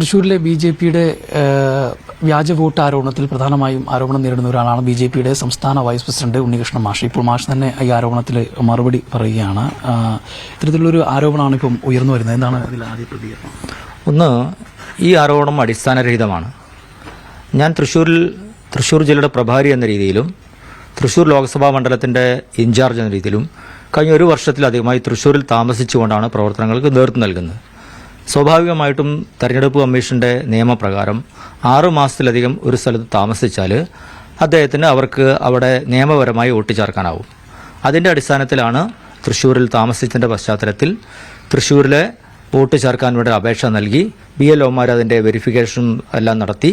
തൃശ്ശൂരിലെ ബി.ജെ.പിയുടെ വ്യാജ വോട്ട് ആരോപണത്തിൽ പ്രധാനമായും ആരോപണം നേരിടുന്ന ഒരാളാണ് ബി.ജെ.പിയുടെ സംസ്ഥാന വൈസ് പ്രസിഡന്റ് ഉണ്ണികൃഷ്ണൻ മാഷ്. ഇപ്പോൾ മാഷ് തന്നെ ഈ ആരോപണത്തിൽ മറുപടി പറയുകയാണ്. ഇത്തരത്തിലുള്ളൊരു ആരോപണമാണ് ഇപ്പം ഉയർന്നു വരുന്നത്. എന്താണ് ഇതിൽ ആദ്യ പ്രതികരണം? ഒന്ന്, ഈ ആരോപണം അടിസ്ഥാനരഹിതമാണ്. ഞാൻ തൃശ്ശൂർ ജില്ലയുടെ പ്രഭാരി എന്ന രീതിയിലും തൃശ്ശൂർ ലോക്സഭാ മണ്ഡലത്തിന്റെ ഇൻചാർജ് എന്ന രീതിയിലും കഴിഞ്ഞ ഒരു വർഷത്തിലധികമായി തൃശ്ശൂരിൽ താമസിച്ചുകൊണ്ടാണ് പ്രവർത്തനങ്ങൾക്ക് നേതൃത്വം നൽകുന്നത്. സ്വാഭാവികമായിട്ടും തെരഞ്ഞെടുപ്പ് കമ്മീഷന്റെ നിയമപ്രകാരം 6 മാസത്തിലധികം ഒരു സ്ഥലത്ത് താമസിച്ചാൽ അദ്ദേഹത്തിന് അവർക്ക് അവിടെ നിയമപരമായി വോട്ട് ചേർക്കാനാവും. അതിന്റെ അടിസ്ഥാനത്തിലാണ് തൃശ്ശൂരിൽ താമസിച്ചതിന്റെ പശ്ചാത്തലത്തിൽ തൃശ്ശൂരിലെ വോട്ട് ചേർക്കാൻ വേണ്ടി അപേക്ഷ നൽകി BLOമാർ അതിന്റെ വെരിഫിക്കേഷൻ എല്ലാം നടത്തി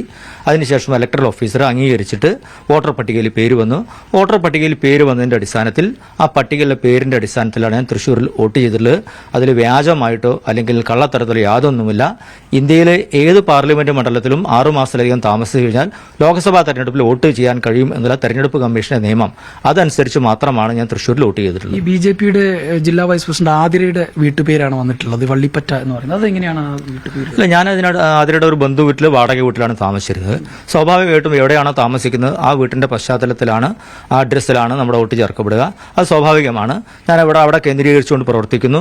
അതിനുശേഷം ഇലക്ടറൽ ഓഫീസർ അംഗീകരിച്ചിട്ട് വോട്ടർ പട്ടികയിൽ പേര് വന്നു. വോട്ടർ പട്ടികയിൽ പേര് വന്നതിന്റെ അടിസ്ഥാനത്തിൽ ആ പട്ടികയിലെ പേരിന്റെ അടിസ്ഥാനത്തിലാണ് ഞാൻ തൃശ്ശൂരിൽ വോട്ട് ചെയ്തിട്ടുള്ളത്. അതിൽ വ്യാജമായിട്ടോ അല്ലെങ്കിൽ കള്ളത്തരത്തിലോ യാതൊന്നുമില്ല. ഇന്ത്യയിലെ ഏത് പാർലമെന്റ് മണ്ഡലത്തിലും 6 മാസത്തിലധികം താമസിച്ചു കഴിഞ്ഞാൽ ലോക്സഭാ തെരഞ്ഞെടുപ്പിൽ വോട്ട് ചെയ്യാൻ കഴിയും എന്നുള്ള തെരഞ്ഞെടുപ്പ് കമ്മീഷന്റെ നിയമം. അതനുസരിച്ച് മാത്രമാണ് ഞാൻ തൃശ്ശൂരിൽ വോട്ട് ചെയ്തിട്ടുള്ളത്. ഈ ബി.ജെ.പിയുടെ ജില്ലാ വൈസ് പ്രസിഡന്റ് ആതിരയുടെ വീട്ടുപേരാണ് വന്നിട്ടുള്ളത്, വള്ളിപ്പറ്റ എന്ന് പറയുന്നത്. അതെങ്ങനെയാണ് വീട്ടുപേര്? ഞാൻ അതിനിടെ ഒരു ബന്ധു വീട്ടിൽ വാടക വീട്ടിലാണ് താമസിച്ചിരുന്നത്. സ്വാഭാവികമായിട്ടും എവിടെയാണോ താമസിക്കുന്നത് ആ വീട്ടിന്റെ പശ്ചാത്തലത്തിലാണ്, ആ അഡ്രസ്സിലാണ് നമ്മുടെ വോട്ട് ചേർക്കപ്പെടുക. അത് സ്വാഭാവികമാണ്. ഞാൻ അവിടെ കേന്ദ്രീകരിച്ചുകൊണ്ട് പ്രവർത്തിക്കുന്നു.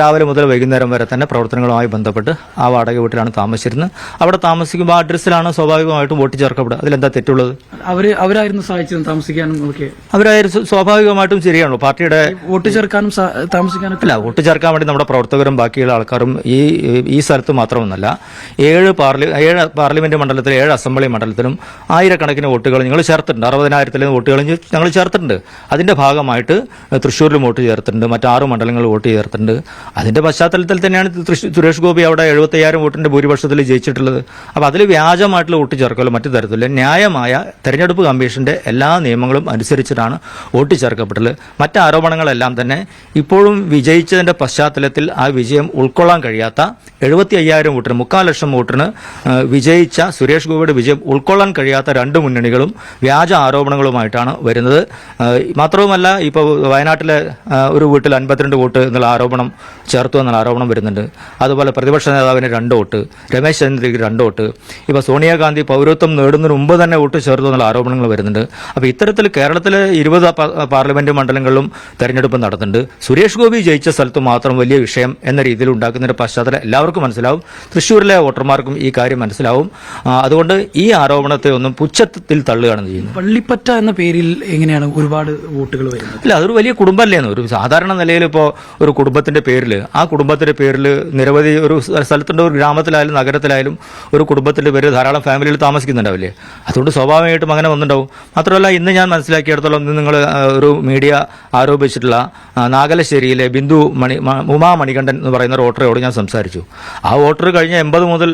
രാവിലെ മുതൽ വൈകുന്നേരം വരെ തന്നെ പ്രവർത്തനങ്ങളുമായി ബന്ധപ്പെട്ട് ആ വാടക വീട്ടിലാണ് താമസിച്ചിരുന്നത്. അവിടെ താമസിക്കുമ്പോൾ ആ അഡ്രസ്സിലാണ് സ്വാഭാവികമായിട്ടും വോട്ട് ചേർക്കപ്പെടുക. അതിലെന്താ തെറ്റുള്ളത്? അവരായിരുന്നു സഹായിച്ചത് താമസിക്കാനും ഒക്കെ? അവരായിരുന്നു സ്വാഭാവികമായിട്ടും ശരിയാണല്ലോ. പാർട്ടിയുടെ വോട്ട് ചേർക്കാനും താമസിക്കാനും അല്ല, വോട്ട് ചേർക്കാൻ വേണ്ടി നമ്മുടെ പ്രവർത്തകരും ബാക്കിയുള്ള ആൾക്കാരും ഈ സ്ഥലത്ത് മാത്രമൊന്നല്ല, 7 പാർലമെന്റ് മണ്ഡലത്തിലും 7 അസംബ്ലി മണ്ഡലത്തിലും ആയിരക്കണക്കിന് വോട്ടുകൾ നിങ്ങൾ ചേർത്തിട്ടുണ്ട്. 60,000 വോട്ടുകൾ ഞങ്ങൾ ചേർത്തിട്ടുണ്ട്. അതിന്റെ ഭാഗമായിട്ട് തൃശ്ശൂരിലും വോട്ട് ചേർത്തിട്ടുണ്ട്, മറ്റ് 6 മണ്ഡലങ്ങളിൽ വോട്ട് ചേർത്തിട്ടുണ്ട്. അതിന്റെ പശ്ചാത്തലത്തിൽ തന്നെയാണ് സുരേഷ് ഗോപി അവിടെ 70,000 വോട്ടിന്റെ ഭൂരിപക്ഷത്തിൽ ജയിച്ചിട്ടുള്ളത്. അപ്പോൾ അതിൽ വ്യാജമായിട്ടുള്ള വോട്ട് ചേർക്കലോ മറ്റു തരത്തിലുള്ള ന്യായമായ തെരഞ്ഞെടുപ്പ് കമ്മീഷന്റെ എല്ലാ നിയമങ്ങളും അനുസരിച്ചിട്ടാണ് വോട്ട് ചേർക്കപ്പെട്ടുള്ളത്. മറ്റ് ആരോപണങ്ങളെല്ലാം തന്നെ ഇപ്പോഴും വിജയിച്ചതിന്റെ പശ്ചാത്തലത്തിൽ ആ വിജയം ഉൾക്കൊള്ളാൻ കഴിയാത്ത 75,000 വോട്ടിന് 3,00,000 വോട്ടിന് വിജയിച്ച സുരേഷ് ഗോപിയുടെ വിജയം ഉൾക്കൊള്ളാൻ കഴിയാത്ത 2 മുന്നണികളും വ്യാജ ആരോപണങ്ങളുമായിട്ടാണ് വരുന്നത്. മാത്രവുമല്ല, ഇപ്പോൾ വയനാട്ടിലെ ഒരു വീട്ടിൽ 52 വോട്ട് എന്നുള്ള ആരോപണം ചേർത്തു എന്നുള്ള ആരോപണം വരുന്നുണ്ട്. അതുപോലെ പ്രതിപക്ഷ നേതാവിന് 2 വോട്ട്, രമേശ് ചെന്നിത്തലയ്ക്ക് 2 വോട്ട്, ഇപ്പോൾ സോണിയാഗാന്ധി പൗരത്വം നേടുന്നതിന് മുമ്പ് തന്നെ വോട്ട് ചേർത്തു എന്നുള്ള ആരോപണങ്ങൾ വരുന്നുണ്ട്. അപ്പോൾ ഇത്തരത്തിൽ കേരളത്തിലെ 20 പാർലമെന്റ് മണ്ഡലങ്ങളിലും തെരഞ്ഞെടുപ്പ് നടത്തുന്നുണ്ട്. സുരേഷ് ഗോപി ജയിച്ച സ്ഥലത്ത് മാത്രം വലിയ വിഷയം എന്ന രീതിയിൽ ഉണ്ടാക്കുന്നതിന്റെ പശ്ചാത്തലം എല്ലാവർക്കും മനസ്സിലാവും. തൃശ്ശൂരിലെ വോട്ടർമാർക്കും ഈ കാര്യം മനസ്സിലാവും. അതുകൊണ്ട് ഈ ആരോപണത്തെ ഒന്നും പുച്ഛത്തിൽ തള്ളുകയാണ് ചെയ്യുന്നത്. വള്ളിപ്പറ്റ എന്ന പേരിൽ എങ്ങനെയാണ് ഒരുപാട് വോട്ടുകൾ വരുന്നത്? അല്ല, അതൊരു വലിയ കുടുംബമല്ലേന്ന്. ഒരു സാധാരണ നിലയിൽ ഇപ്പോൾ ഒരു കുടുംബത്തിന്റെ പേരിൽ, ആ കുടുംബത്തിന്റെ പേരിൽ നിരവധി ഒരു സ്ഥലത്തിന്റെ ഒരു ഗ്രാമത്തിലായാലും നഗരത്തിലായാലും ഒരു കുടുംബത്തിന്റെ പേര് ധാരാളം ഫാമിലിയിൽ താമസിക്കുന്നുണ്ടാവില്ലേ? അതുകൊണ്ട് സ്വാഭാവികമായിട്ടും അങ്ങനെ വന്നിട്ടുണ്ടാവും. മാത്രമല്ല, ഇന്ന് ഞാൻ മനസ്സിലാക്കിയിടത്തോളം ഇന്ന് നിങ്ങൾ ഒരു മീഡിയ ആരോപിച്ചിട്ടുള്ള നാഗലശ്ശേരിയിലെ ഉമാ മണികണ്ഠൻ എന്ന് പറയുന്ന ഒരു വോട്ടറോട് ഞാൻ സംസാരിച്ചു. ആ വോട്ടർ കഴിഞ്ഞ 80 മുതൽ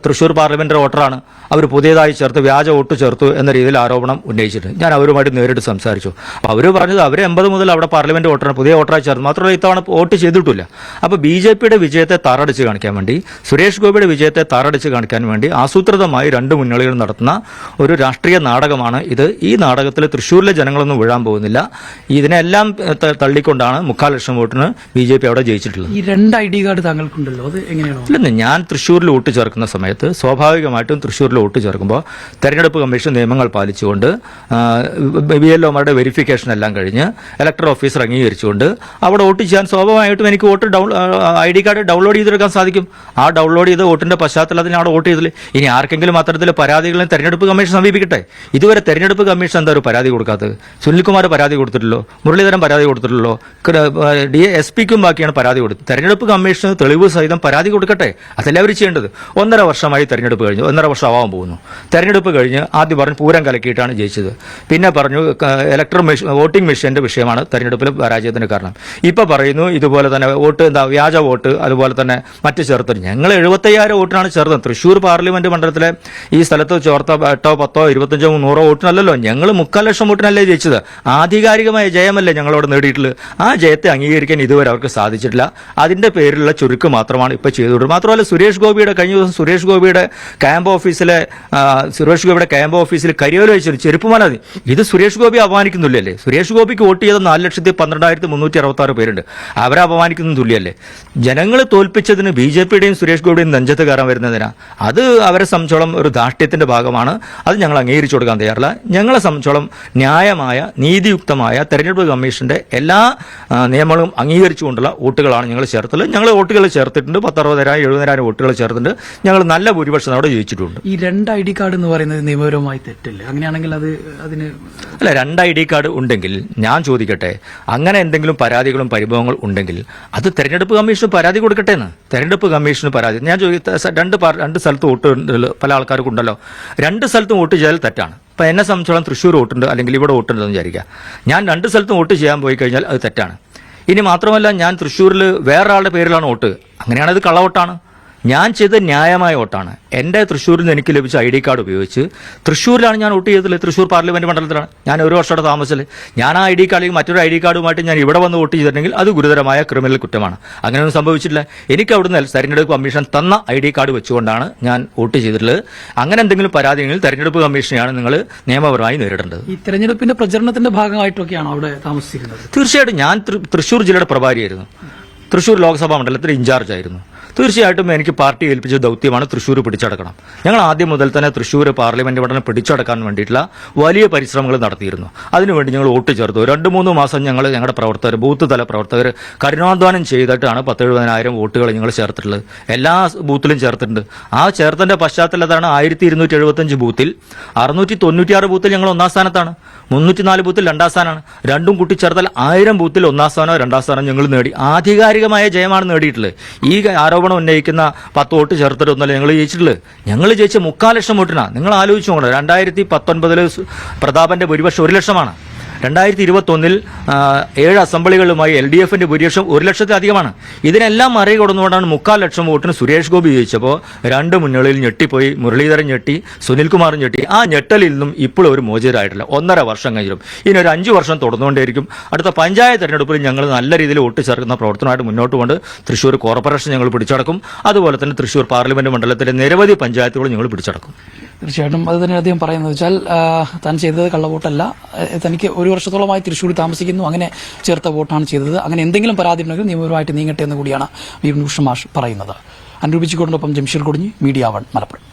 തൃശ്ശൂർ പാർലമെന്റ് വോട്ടറാണ്. അവർ പുതിയതായി ചേർത്ത് വ്യാജ വോട്ട് ചേർത്തു എന്ന രീതിയിൽ ആരോപണം ഉന്നയിച്ചിട്ട് ഞാൻ അവരുമായിട്ട് നേരിട്ട് സംസാരിച്ചു. അപ്പോൾ അവർ പറഞ്ഞത് അവർ 80 മുതൽ അവിടെ പാർലമെന്റ് വോട്ടറാണ്, പുതിയ വോട്ടറായി ചേർത്ത്. മാത്രമല്ല, ഇത്തവണ വോട്ട് ചെയ്തിട്ടില്ല. അപ്പോൾ ബി.ജെ.പിയുടെ വിജയത്തെ താറടിച്ച് കാണിക്കാൻ വേണ്ടി, സുരേഷ് ഗോപിയുടെ വിജയത്തെ താറടിച്ച് കാണിക്കാൻ വേണ്ടി ആസൂത്രിതമായി 2 മുന്നണികൾ നടത്തുന്ന ഒരു രാഷ്ട്രീയ നാടകമാണ് ഇത്. ഈ നാടകത്തിൽ തൃശ്ശൂരിലെ ജനങ്ങളൊന്നും വീഴാൻ പോകുന്നില്ല. ഇതിനെല്ലാം തള്ളിക്കൊണ്ടാണ് 3,00,000 വോട്ടിന് ബി.ജെ.പി അവിടെ ജയിച്ചിട്ടുള്ളത്. ഈ 2 ID കാർഡ് താങ്കൾക്കുണ്ടല്ലോ, അത് എങ്ങനെയാണോ? ഇല്ലെന്ന്, ഞാൻ തൃശ്ശൂരിൽ വോട്ട് ചേർക്കുന്ന സമയത്ത് സ്വാഭാവികമായിട്ടും തൃശ്ശൂരിൽ വോട്ട് ചേർക്കുമ്പോൾ തെരഞ്ഞെടുപ്പ് കമ്മീഷൻ നിയമങ്ങൾ പാലിച്ചുകൊണ്ട് BLOമാരുടെ വെരിഫിക്കേഷൻ എല്ലാം കഴിഞ്ഞ് ഇലക്ടറൽ ഓഫീസർ അംഗീകരിച്ചുകൊണ്ട് അവിടെ വോട്ട് ചെയ്യാൻ സ്വാഭാവികമായിട്ടും എനിക്ക് വോട്ട് ID കാർഡ് ഡൗൺലോഡ് ചെയ്തെടുക്കാൻ സാധിക്കും. ആ ഡൗൺലോഡ് ചെയ്ത വോട്ടിന്റെ പശ്ചാത്തലത്തിൽ അവിടെ വോട്ട് ചെയ്തില്ല. ഇനി ആർക്കെങ്കിലും അത്തരത്തിൽ പരാതികളെ തെരഞ്ഞെടുപ്പ് കമ്മീഷൻ സമീപിക്കട്ടെ. ഇതുവരെ തെരഞ്ഞെടുപ്പ് കമ്മീഷൻ എന്താ ഒരു പരാതി കൊടുക്കാത്തത്? സുനിൽകുമാർ പരാതി കൊടുത്തിട്ടുള്ളൂ, മുരളീധരൻ പരാതി കൊടുത്തിട്ടുള്ളൂ, SP-ക്കും ബാക്കിയാണ് പരാതി കൊടുത്തത്. തെരഞ്ഞെടുപ്പ് കമ്മീഷന് തെളിവ് സഹിതം പരാതി കൊടുക്കട്ടെ. അതല്ല അവർ ചെയ്യേണ്ടത്. 1.5 വർഷമായി തെരഞ്ഞെടുപ്പ് കഴിഞ്ഞു, 1.5 വർഷം ആവാൻ പോകുന്നു. തെരഞ്ഞെടുപ്പ് കഴിഞ്ഞ് ആദ്യം പറഞ്ഞു പൂരം കലക്കിയിട്ടാണ് ജയിച്ചത്. പിന്നെ പറഞ്ഞു വോട്ടിംഗ് മെഷീന്റെ വിഷയമാണ് തെരഞ്ഞെടുപ്പിൽ പരാജയത്തിന് കാരണം. ഇപ്പൊ പറയുന്നു ഇതുപോലെ തന്നെ വ്യാജ വോട്ട്, അതുപോലെ തന്നെ മറ്റ് ചേർത്തൽ. ഞങ്ങൾ 75,000 വോട്ടിനാണ് ചേർത്തത്. തൃശ്ശൂർ പാർലമെന്റ് മണ്ഡലത്തിലെ ഈ സ്ഥലത്ത് ചേർത്ത 8, 10, 25, 100 വോട്ടിനല്ലല്ലോ. ഞങ്ങൾ 3,00,000 വോട്ടിനല്ലേ ജയിച്ചത്. ആധികാരികമായ ജയമല്ലേ ഞങ്ങളോട് നേടിയിട്ടുള്ളത്. ആ ജയത്തെ അംഗീകരിക്കാൻ ഇതുവരെ അവർക്ക് സാധിച്ചിട്ടില്ല. അതിന്റെ പേരിലുള്ള ചുരുക്ക് മാത്രമാണ് ഇപ്പോൾ ചെയ്തുകൊടുക്കുന്നത്. മാത്രമല്ല കഴിഞ്ഞ ദിവസം സുരേഷ് ഗോപിയുടെ ക്യാമ്പ് ഓഫീസിൽ കരിയോല വെച്ചൊരു ചെരുപ്പുമാല. ഇത് സുരേഷ് ഗോപി അപമാനിക്കുന്നില്ലല്ലേ? സുരേഷ് ഗോപിക്ക് വോട്ട് ചെയ്ത 4,12,366 പേരുണ്ട്. അവരെ അപമാനിക്കുന്ന തുല്യല്ലേ? ജനങ്ങൾ തോൽപ്പിച്ചതിന് BJPയുടെയും സുരേഷ് ഗോപിയുടെയും നെഞ്ചത്ത് കയറാൻ വരുന്നതിനാ. അത് അവരെ സംബന്ധിച്ചോളം ഒരു ധാർഷ്ട്യത്തിന്റെ ഭാഗമാണ്. അത് ഞങ്ങൾ അംഗീകരിച്ചു കൊടുക്കാൻ തയ്യാറില്ല. ഞങ്ങളെ സംബന്ധിച്ചോളം ന്യായമായ നീതിയുക്തമായ തെരഞ്ഞെടുപ്പ് കമ്മീഷന്റെ എല്ലാ നിയമങ്ങളും അംഗീകരിച്ചുകൊണ്ടുള്ള വോട്ടുകളാണ് ഞങ്ങൾ ചേർത്തത്. ഞങ്ങൾ വോട്ടുകൾ ചേർത്തിട്ടുണ്ട്. 60,000-70,000 വോട്ടുകൾ ചേർത്തിട്ടുണ്ട്. ഞങ്ങൾ നല്ല ഭൂരിപക്ഷം അവിടെ ജയിച്ചിട്ടുണ്ട്. ഈ 2 ID കാർഡ് എന്ന് പറയുന്നത് നിയമപരമായി തെറ്റില്ല. അങ്ങനെയാണെങ്കിൽ അതിന് അല്ല, 2 ID കാർഡ് ഉണ്ടെങ്കിൽ ഞാൻ ചോദിക്കട്ടെ, അങ്ങനെ എന്തെങ്കിലും പരാതികളും പരിഭവങ്ങൾ ഉണ്ടെങ്കിൽ അത് തെരഞ്ഞെടുപ്പ് കമ്മീഷന് പരാതി കൊടുക്കട്ടെ എന്ന്. തെരഞ്ഞെടുപ്പ് കമ്മീഷന് പരാതി ഞാൻ രണ്ട് സ്ഥലത്ത് വോട്ട് പല ആൾക്കാർക്കും ഉണ്ടല്ലോ. 2 സ്ഥലത്തും വോട്ട് ചെയ്താൽ തെറ്റാണ്. ഇപ്പം എന്നെ സംബന്ധിച്ചോളം തൃശ്ശൂർ വോട്ടുണ്ട്, അല്ലെങ്കിൽ ഇവിടെ വോട്ടുണ്ടെന്ന് വിചാരിക്കുക. ഞാൻ 2 സ്ഥലത്തും വോട്ട് ചെയ്യാൻ പോയി കഴിഞ്ഞാൽ അത് തെറ്റാണ്. ഇനി മാത്രമല്ല, ഞാൻ തൃശ്ശൂരിൽ വേറൊരാളുടെ പേരിലാണ് വോട്ട്, അങ്ങനെയാണ് അത് കള്ളവോട്ടാണ്. ഞാൻ ചെയ്ത ന്യായമായ വോട്ടാണ്. എൻ്റെ തൃശ്ശൂരിൽ നിന്ന് എനിക്ക് ലഭിച്ച ID കാർഡ് ഉപയോഗിച്ച് തൃശ്ശൂരിലാണ് ഞാൻ വോട്ട് ചെയ്തത്. തൃശ്ശൂർ പാർലമെന്റ് മണ്ഡലത്തിലാണ് ഞാൻ 1 വർഷത്തെ താമസിച്ചത്. ഞാൻ ആ ID കാർഡിൽ മറ്റൊരു ID കാർഡുമായിട്ട് ഞാൻ ഇവിടെ വന്ന് വോട്ട് ചെയ്തിട്ടുണ്ടെങ്കിൽ അത് ഗുരുതരമായ ക്രിമിനൽ കുറ്റമാണ്. അങ്ങനെയൊന്നും സംഭവിച്ചിട്ടില്ല. എനിക്ക് അവിടുന്ന് തെരഞ്ഞെടുപ്പ് കമ്മീഷൻ തന്ന ID കാർഡ് വെച്ചുകൊണ്ടാണ് ഞാൻ വോട്ട് ചെയ്തിട്ടുള്ളത്. അങ്ങനെ എന്തെങ്കിലും പരാതിയെങ്കിൽ തെരഞ്ഞെടുപ്പ് കമ്മീഷനെയാണ് നിങ്ങൾ നിയമപരമായി നേരിടേണ്ടത്. ഈ തെരഞ്ഞെടുപ്പിന്റെ പ്രചരണത്തിന്റെ ഭാഗമായിട്ടൊക്കെയാണ് അവിടെ താമസിക്കുന്നത്. തീർച്ചയായിട്ടും ഞാൻ തൃശ്ശൂർ ജില്ലയുടെ പ്രഭാരിയായിരുന്നു. തൃശ്ശൂർ ലോക്സഭാ മണ്ഡലത്തിൽ ഇൻചാർജ് ആയിരുന്നു. തീർച്ചയായിട്ടും എനിക്ക് പാർട്ടി ഏൽപ്പിച്ച ദൗത്യമാണ് തൃശ്ശൂർ പിടിച്ചടക്കണം. ഞങ്ങൾ ആദ്യം മുതൽ തന്നെ തൃശ്ശൂർ പാർലമെന്റ് മണ്ഡലം പിടിച്ചടക്കാൻ വേണ്ടിയിട്ടുള്ള വലിയ പരിശ്രമങ്ങൾ നടത്തിയിരുന്നു. അതിനുവേണ്ടി ഞങ്ങൾ വോട്ട് ചേർത്തു. 2-3 മാസം ഞങ്ങളുടെ പ്രവർത്തകർ, ബൂത്ത് തല പ്രവർത്തകർ കഠിനാധ്വാനം ചെയ്തിട്ടാണ് 10,70,000 വോട്ടുകൾ ഞങ്ങൾ ചേർത്തിട്ടുള്ളത്. എല്ലാ ബൂത്തിലും ചേർത്തിട്ടുണ്ട്. ആ ചേർത്തതിന്റെ പശ്ചാത്തലത്താണ് 1275 ബൂത്തിൽ 696 ബൂത്തിൽ ഞങ്ങൾ 1ാം സ്ഥാനത്താണ്. 304 ബൂത്തിൽ 2ാം സ്ഥാനമാണ്. രണ്ടും കൂട്ടിച്ചേർത്താൽ 1000 ബൂത്തിൽ 1ാം സ്ഥാനോ 2ാം സ്ഥാനം ഞങ്ങൾ നേടി. ആധികാരികമായ ജയമാണ് നേടിയിട്ടുള്ളത്. ഈ ആരോപണം ഉന്നയിക്കുന്ന 10 വോട്ട് ചേർത്തിട്ടൊന്നല്ല ഞങ്ങൾ ജയിച്ചിട്ടുള്ളത്. ഞങ്ങൾ ജയിച്ച 3,400,000 വോട്ടിനാണ്. നിങ്ങൾ ആലോചിച്ചു നോക്കണം. 2019 പ്രതാപന്റെ ഭൂരിപക്ഷം 1 ലക്ഷമാണ്. 2021 7 അസംബ്ലികളുമായി LDFന്റെ ഭൂരിപക്ഷം 1,00,000-അധികമാണ്. ഇതിനെല്ലാം മറികടന്നുകൊണ്ടാണ് 3,400,000 വോട്ടിന് സുരേഷ് ഗോപി ജയിച്ചപ്പോൾ 2 മുന്നണിയിൽ ഞെട്ടിപ്പോയി. മുരളീധരൻ ഞെട്ടി, സുനിൽകുമാർ ഞെട്ടി. ആ ഞെട്ടലിൽ നിന്നും ഇപ്പോൾ ഒരു മോചിതരായിട്ടില്ല. 1.5 വർഷം കഴിഞ്ഞിട്ടും ഇനി ഒരു 5 വർഷം തുടർന്നുകൊണ്ടേയിരിക്കും. അടുത്ത പഞ്ചായത്ത് തെരഞ്ഞെടുപ്പിൽ ഞങ്ങൾ നല്ല രീതിയിൽ വോട്ട് ചേർക്കുന്ന പ്രവർത്തനമായിട്ട് മുന്നോട്ട് കൊണ്ട് തൃശ്ശൂർ കോർപ്പറേഷൻ ഞങ്ങൾ പിടിച്ചടക്കും. അതുപോലെ തന്നെ തൃശ്ശൂർ പാർലമെന്റ് മണ്ഡലത്തിലെ നിരവധി പഞ്ചായത്തുകൾ ഞങ്ങൾ പിടിച്ചടക്കും. തീർച്ചയായിട്ടും അത് തന്നെ അദ്ദേഹം പറയുന്നത് വെച്ചാൽ താൻ ചെയ്തത് കള്ളവോട്ടല്ല, തനിക്ക് 1 വർഷത്തോളമായി തൃശ്ശൂരിൽ താമസിക്കുന്നു, അങ്ങനെ ചേർത്ത വോട്ടാണ് ചെയ്തത്. അങ്ങനെ എന്തെങ്കിലും പരാതി ഉണ്ടെങ്കിൽ നിയമപരമായിട്ട് നീങ്ങട്ടെ എന്ന് കൂടിയാണ് വിപിൻ കൃഷ്ണ മാഷ് പറയുന്നത്. അനുരൂപിച്ചുകൊണ്ടൊപ്പം ജംഷീർ കൊടിഞ്ഞി, മീഡിയ 1 മലപ്പുറം.